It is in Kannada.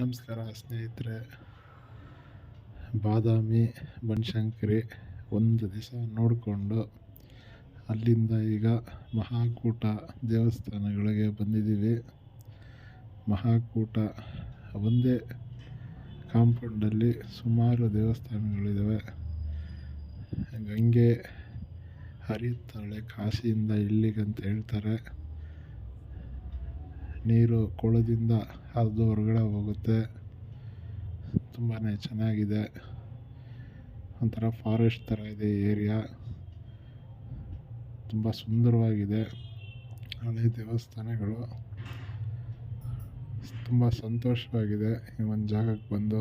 ನಮಸ್ಕಾರ ಸ್ನೇಹಿತರೆ. ಬಾದಾಮಿ ಬನಶಂಕರಿ ಒಂದು ದಿವಸ ನೋಡಿಕೊಂಡು ಅಲ್ಲಿಂದ ಈಗ ಮಹಾಕೂಟ ದೇವಸ್ಥಾನಗಳಿಗೆ ಬಂದಿದ್ದೀವಿ. ಮಹಾಕೂಟ ಒಂದೇ ಕಾಂಪೌಂಡಲ್ಲಿ ಸುಮಾರು ದೇವಸ್ಥಾನಗಳಿದ್ದಾವೆ. ಗಂಗೆ ಹರಿಯುತ್ತಾಳೆ ಕಾಶಿಯಿಂದ ಇಲ್ಲಿಗಂತ ಹೇಳ್ತಾರೆ. ನೀರು ಕೊಳದಿಂದ ಹರಿದು ಹೊರಗಡೆ ಹೋಗುತ್ತೆ. ತುಂಬಾ ಚೆನ್ನಾಗಿದೆ. ಒಂಥರ ಫಾರೆಸ್ಟ್ ಥರ ಇದೆ ಈ ಏರಿಯಾ. ತುಂಬ ಸುಂದರವಾಗಿದೆ. ಹಳೆ ದೇವಸ್ಥಾನಗಳು. ತುಂಬ ಸಂತೋಷವಾಗಿದೆ ಈ ಒಂದು ಜಾಗಕ್ಕೆ ಬಂದು.